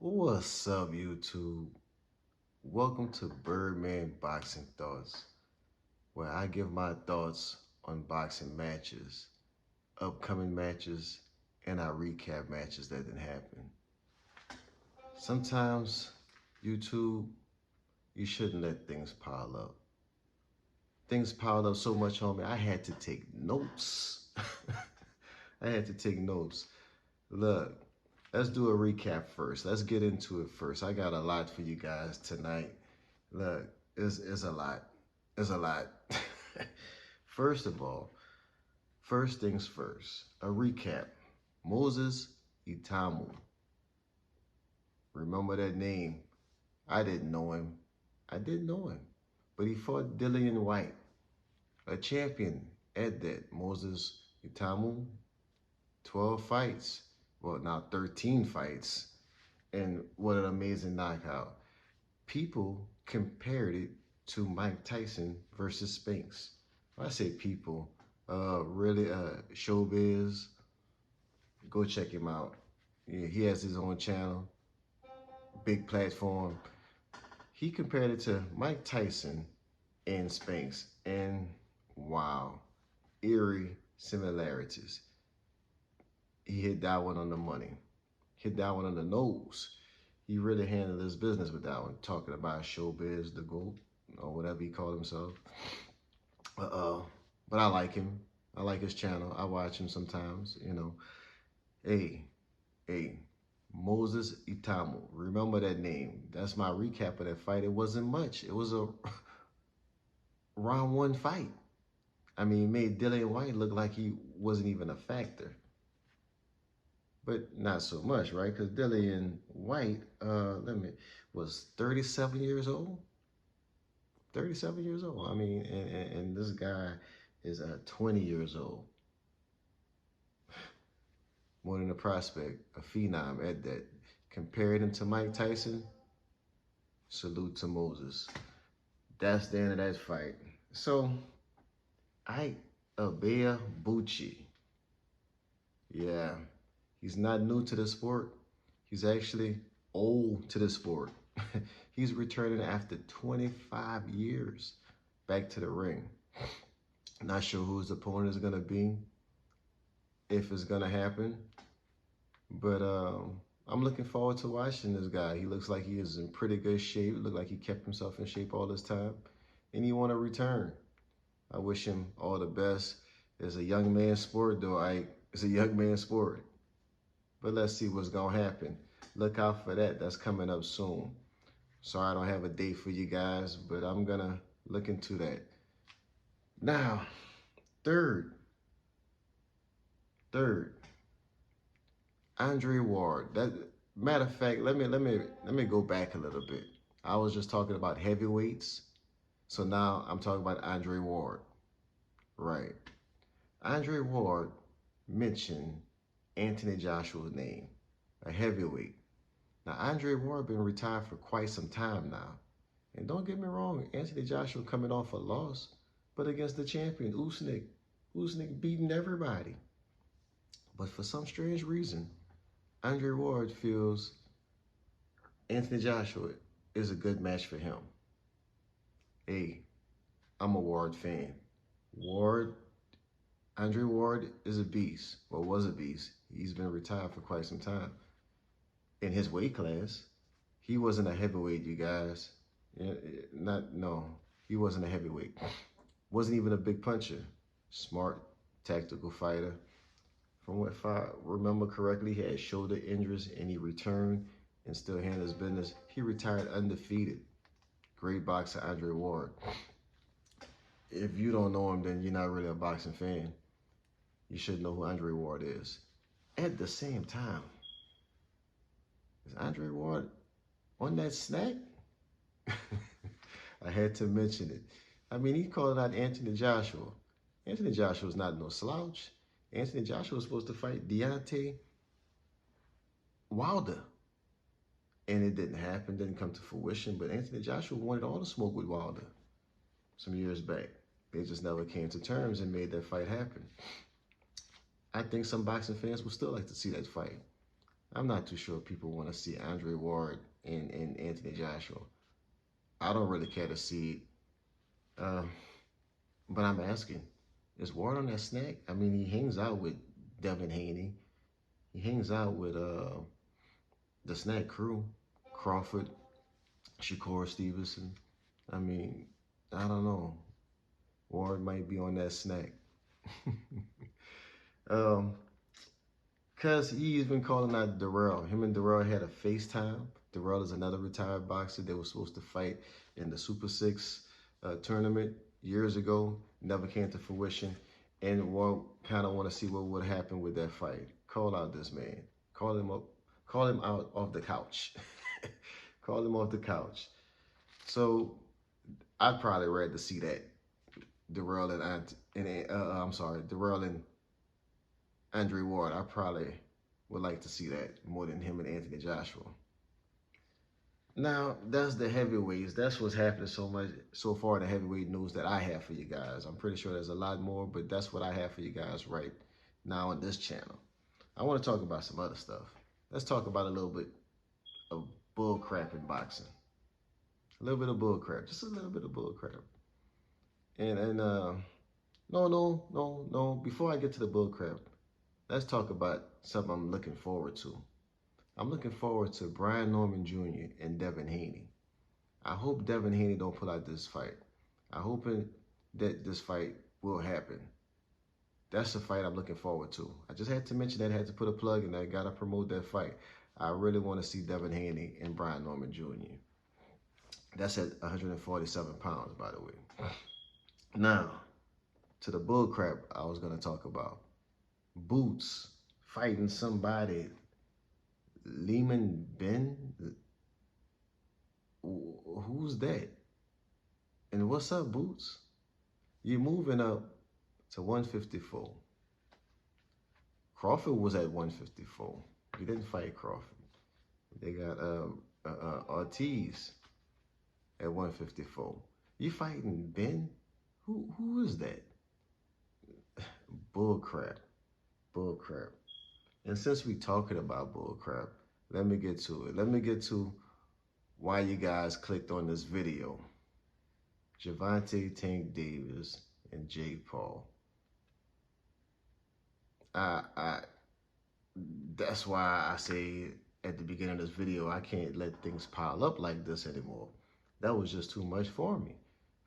What's up, YouTube? Welcome to Birdman Boxing Thoughts, where I give my thoughts on boxing matches, upcoming matches, and I recap matches that didn't happen. Sometimes, YouTube, you shouldn't let things pile up. Things piled up so much on me, I had to take notes. I had to take notes. Look, let's do a recap first. Let's get into it first. I got a lot for you guys tonight. Look, it's a lot. It's a lot. First of all, first things first, a recap. Moses Itamu. Remember that name. I didn't know him. I didn't know him. But he fought Dillian White, a champion at that. Moses Itamu, 12 fights. Well, now 13 fights. And what an amazing knockout. People compared it to Mike Tyson versus Spinks. When I say people, really, Showbiz, go check him out. Yeah, he has his own channel, big platform. He compared it to Mike Tyson and Spinks, and wow, eerie similarities. He hit that one on the money, hit that one on the nose. He really handled his business with that one, talking about Showbiz, the GOAT, or whatever he called himself. But I like him. I like his channel. I watch him sometimes, you know. Hey, hey, Moses Itamu. Remember that name. That's my recap of that fight. It wasn't much. It was a round one fight. I mean, it made Dillian White look like he wasn't even a factor. But not so much, right? Because Dillian White, was 37 years old. 37 years old. I mean, and this guy is 20 years old. More than a prospect, a phenom at that. Compared him to Mike Tyson, salute to Moses. That's the end of that fight. So, Abea Bucci. Yeah, he's not new to the sport. He's actually old to the sport. He's returning after 25 years back to the ring. Not sure who his opponent is going to be, if it's going to happen. But I'm looking forward to watching this guy. He looks like he is in pretty good shape. Look like he kept himself in shape all this time. And he want to return. I wish him all the best. It's a young man's sport, though. It's a young man's sport. But let's see what's going to happen. Look out for that. That's coming up soon. Sorry I don't have a date for you guys, but I'm going to look into that. Now, third, Andre Ward. That matter of fact, let me go back a little bit. I was just talking about heavyweights, so now I'm talking about Andre Ward. Right. Andre Ward mentioned Anthony Joshua's name, a heavyweight. Now, Andre Ward been retired for quite some time now. And don't get me wrong, Anthony Joshua coming off a loss, but against the champion, Usyk. Usyk beating everybody. But for some strange reason, Andre Ward feels Anthony Joshua is a good match for him. Hey, I'm a Ward fan. Andre Ward is a beast, or was a beast. He's been retired for quite some time. In his weight class, he wasn't a heavyweight, you guys. He wasn't a heavyweight. Wasn't even a big puncher. Smart, tactical fighter. From what if I remember correctly, he had shoulder injuries and he returned and still handled his business. He retired undefeated. Great boxer, Andre Ward. If you don't know him, then you're not really a boxing fan. You should know who Andre Ward is. At the same time, is Andre Ward on that snack? I had to mention it. I mean, he called out Anthony Joshua. Anthony Joshua's not no slouch. Anthony Joshua was supposed to fight Deontay Wilder. And it didn't happen, didn't come to fruition. But Anthony Joshua wanted all the smoke with Wilder some years back. They just never came to terms and made that fight happen. I think some boxing fans would still like to see that fight. I'm not too sure people want to see Andre Ward and Anthony Joshua. I don't really care to see it. But I'm asking, is Ward on that snack? I mean, he hangs out with Devin Haney. He hangs out with the snack crew, Crawford, Shakur Stevenson. I mean, I don't know. Ward might be on that snack. um, Cause he's been calling out Darrell. Him and Darrell had a FaceTime. Darrell is another retired boxer. They were supposed to fight in the Super Six tournament years ago. Never came to fruition. And one kind of want to see what would happen with that fight. Call out this man. Call him up. Call him out off the couch. Call him off the couch. So I'd probably rather see that Darrell I'm sorry, Darrell and Andre Ward. I probably would like to see that more than him and Anthony Joshua. Now, that's the heavyweights. That's what's happening so much so far, the heavyweight news that I have for you guys. I'm pretty sure there's a lot more, but that's what I have for you guys right now on this channel. I want to talk about some other stuff. Let's talk about a little bit of bull crap in boxing. A little bit of bull crap. Just a little bit of bull crap. No. Before I get to the bull crap, let's talk about something I'm looking forward to. I'm looking forward to Brian Norman Jr. and Devin Haney. I hope Devin Haney don't pull out this fight. I hope that this fight will happen. That's the fight I'm looking forward to. I just had to mention that. I had to put a plug in there. I got to promote that fight. I really want to see Devin Haney and Brian Norman Jr. That's at 147 pounds, by the way. Now, to the bull crap I was going to talk about. Boots fighting somebody. Lehman Ben? Who's that? And what's up, Boots? You're moving up to 154. Crawford was at 154. He didn't fight Crawford. They got Ortiz at 154. You fighting Ben? Who is that? Bull crap. Bull crap. And since we talking about bull crap, let me get to it. Let me get to why you guys clicked on this video. Gervonta Tank Davis and Jake Paul. That's why I say at the beginning of this video, I can't let things pile up like this anymore. That was just too much for me.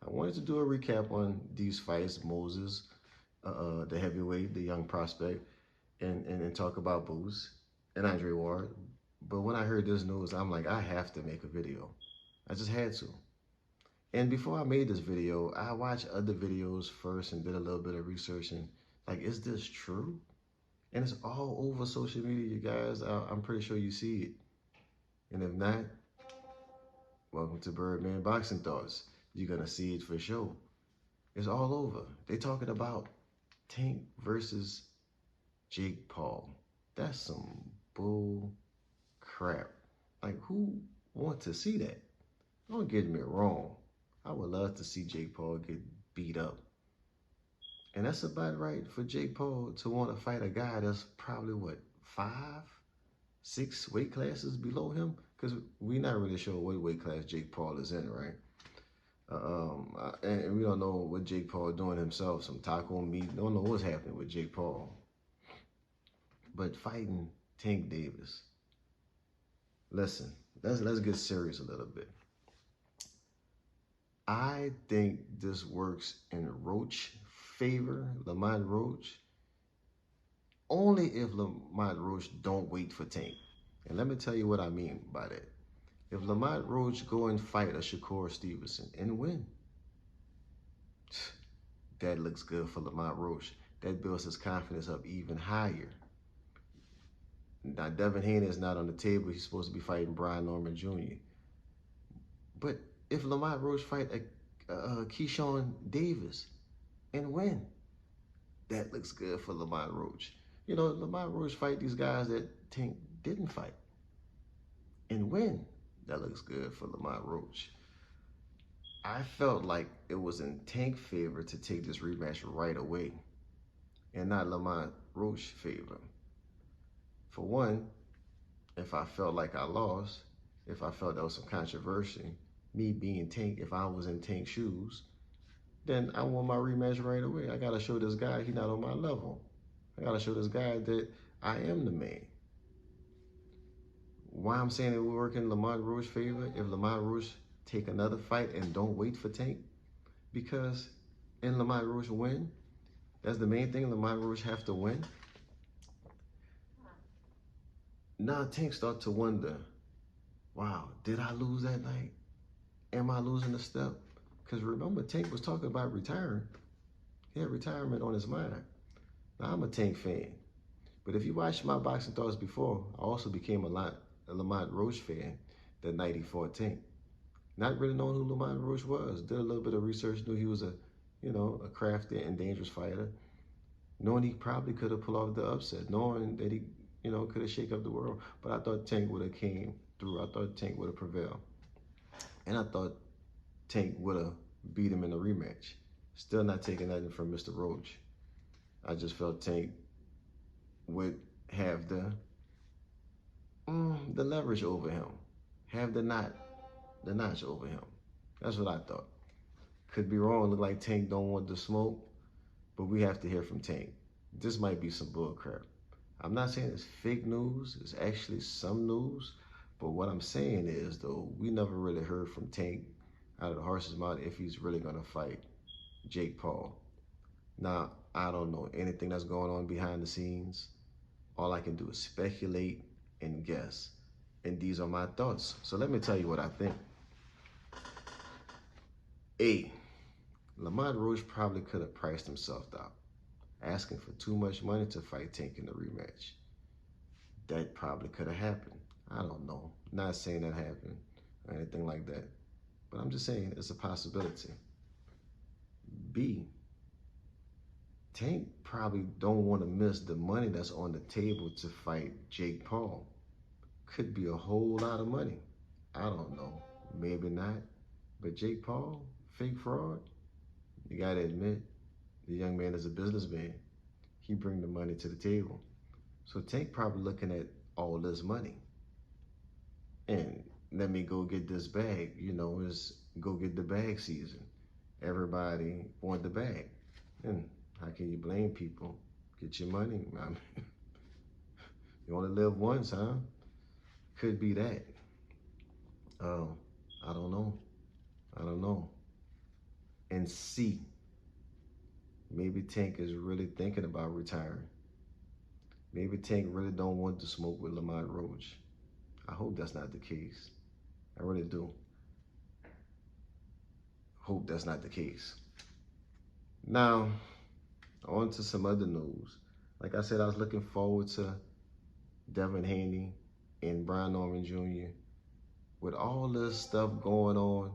I wanted to do a recap on these fights, Moses, the heavyweight, the young prospect, and talk about Boots and Andre Ward. But when I heard this news, I'm like, I have to make a video. I just had to. And before I made this video, I watched other videos first and did a little bit of research and like, is this true? And it's all over social media, you guys. I'm pretty sure you see it. And if not, welcome to Birdman Boxing Thoughts. You're going to see it for sure. It's all over. They talking about Tank versus Jake Paul. That's some bull crap. Like, who wants to see that? Don't get me wrong. I would love to see Jake Paul get beat up. And that's about right for Jake Paul to want to fight a guy that's probably, what, 5, 6 weight classes below him? Because we're not really sure what weight class Jake Paul is in, right? And we don't know what Jake Paul doing himself, some taco meat. Don't know what's happening with Jake Paul. But fighting Tank Davis. Listen, let's get serious a little bit. I think this works in Roach's favor, Lamont Roach, only if Lamont Roach don't wait for Tank. And let me tell you what I mean by that. If Lamont Roach go and fight a Shakur Stevenson and win, that looks good for Lamont Roach. That builds his confidence up even higher. Now, Devin Haney is not on the table. He's supposed to be fighting Brian Norman Jr. But if Lamont Roach fight Keyshawn Davis and win, that looks good for Lamont Roach. You know, Lamont Roach fight these guys that Tank didn't fight and win. That looks good for Lamont Roach. I felt like it was in Tank's favor to take this rematch right away and not Lamont Roach's favor. For one, if I felt like I lost, if I felt there was some controversy, me being Tank, if I was in Tank's shoes, then I want my rematch right away. I gotta show this guy he's not on my level. I gotta show this guy that I am the man. Why I'm saying it will work in Lamont Roach's favor if Lamont Roach take another fight and don't wait for Tank? Because in Lamont Roach win, that's the main thing. Lamont Roach have to win. Now Tank start to wonder, wow, did I lose that night? Am I losing a step? Because remember, Tank was talking about retiring. He had retirement on his mind. Now, I'm a Tank fan. But if you watched my boxing thoughts before, I also became a Lamont Roach fan that night he fought Tank. Not really knowing who Lamont Roach was. Did a little bit of research, knew he was a crafty and dangerous fighter. Knowing he probably could have pulled off the upset. Knowing that he, could have shaken up the world. But I thought Tank would have came through. I thought Tank would have prevailed. And I thought Tank would have beat him in a rematch. Still not taking nothing from Mr. Roach. I just felt Tank would have the leverage over him, have the notch over him. That's what I thought. Could be wrong. Look like Tank don't want the smoke, but we have to hear from Tank. This might be some bull crap. I'm not saying it's fake news. It's actually some news. But what I'm saying is, though, we never really heard from Tank out of the horse's mouth if he's really going to fight Jake Paul. Now, I don't know anything that's going on behind the scenes. All I can do is speculate and guess. And these are my thoughts. So let me tell you what I think. A, Lamont Roach probably could have priced himself out, asking for too much money to fight Tank in the rematch. That probably could have happened. I don't know. Not saying that happened or anything like that. But I'm just saying it's a possibility. B, Tank probably don't want to miss the money that's on the table to fight Jake Paul. Could be a whole lot of money. I don't know. Maybe not. But Jake Paul, fake fraud, you got to admit, the young man is a businessman. He bring the money to the table. So Tank probably looking at all this money. And let me go get this bag. It's go get the bag season. Everybody want the bag. And how can you blame people? Get your money. I mean, you only live once, huh? Could be that. I don't know. I don't know. And C, maybe Tank is really thinking about retiring. Maybe Tank really don't want to smoke with Lamont Roach. I hope that's not the case. I really do. Hope that's not the case. Now, on to some other news. Like I said, I was looking forward to Devin Haney and Brian Norman Jr. With all this stuff going on,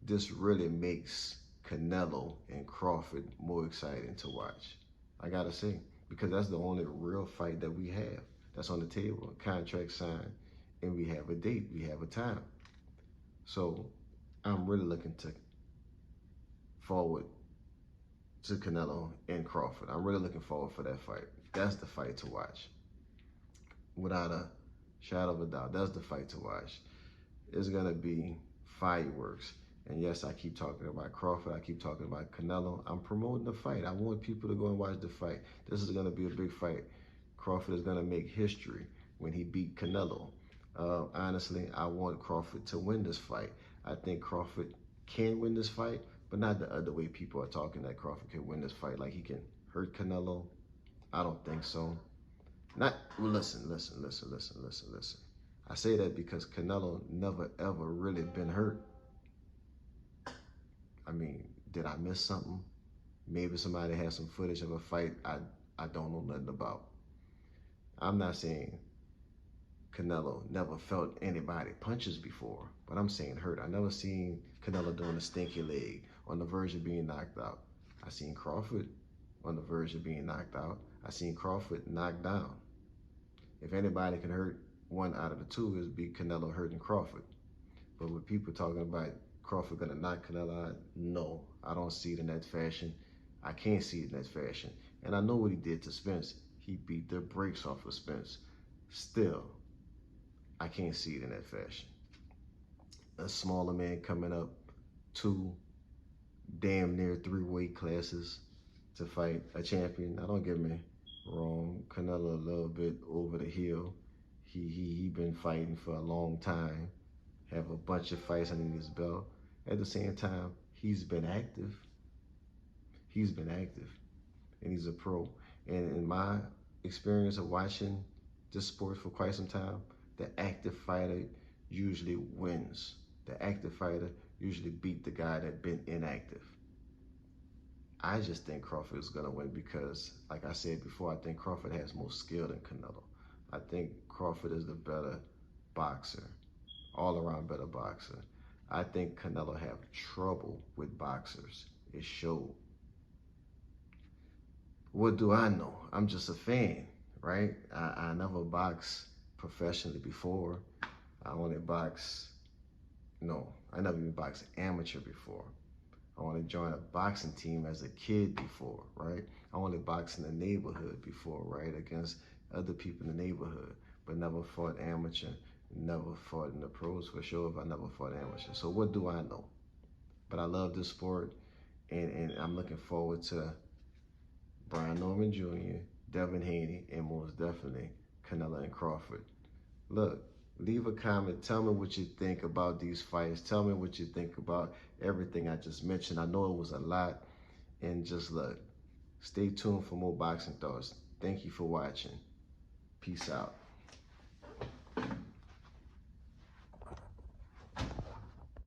this really makes Canelo and Crawford more exciting to watch. I gotta say, because that's the only real fight that we have that's on the table. Contract signed, and we have a date, we have a time. So I'm really looking forward to Canelo and Crawford. I'm really looking forward for that fight. That's the fight to watch. Without a shadow of a doubt, that's the fight to watch. It's gonna be fireworks. And yes, I keep talking about Crawford. I keep talking about Canelo. I'm promoting the fight. I want people to go and watch the fight. This is gonna be a big fight. Crawford is gonna make history when he beat Canelo. Honestly, I want Crawford to win this fight. I think Crawford can win this fight, but not the other way people are talking that Crawford can win this fight. Like he can hurt Canelo. I don't think so. Listen. I say that because Canelo never ever really been hurt. I mean, did I miss something? Maybe somebody has some footage of a fight I don't know nothing about. I'm not saying Canelo never felt anybody punches before, but I'm saying hurt. I never seen Canelo doing a stinky leg on the verge of being knocked out. I seen Crawford on the verge of being knocked out. I seen Crawford knocked down. If anybody can hurt one out of the two, is be Canelo hurting Crawford. But with people talking about Crawford gonna knock Canelo out, no, I don't see it in that fashion. I can't see it in that fashion. And I know what he did to Spence. He beat the brakes off of Spence. Still, I can't see it in that fashion. A smaller man coming up two, damn near three weight classes to fight a champion. Now don't get me wrong, Canelo a little bit over the hill. He been fighting for a long time, have a bunch of fights under his belt. At the same time, he's been active. He's been active, and he's a pro. And in my experience of watching this sport for quite some time, the active fighter usually wins. The active fighter usually beat the guy that been inactive. I just think Crawford is gonna win because, like I said before, I think Crawford has more skill than Canelo. I think Crawford is the better boxer, all around better boxer. I think Canelo have trouble with boxers. It showed. What do I know? I'm just a fan, right? I never boxed professionally before. I only boxed, no, I never even boxed amateur before. I only joined a boxing team as a kid before, right? I only boxed in the neighborhood before, right? Against other people in the neighborhood, but never fought amateur, never fought in the pros for sure if I never fought amateur. So what do I know? But I love this sport, and I'm looking forward to Brian Norman Jr., Devin Haney, and most definitely Canelo and Crawford. Look, leave a comment. Tell me what you think about these fights. Tell me what you think about everything I just mentioned. I know it was a lot. And just look, stay tuned for more boxing thoughts. Thank you for watching. Peace out.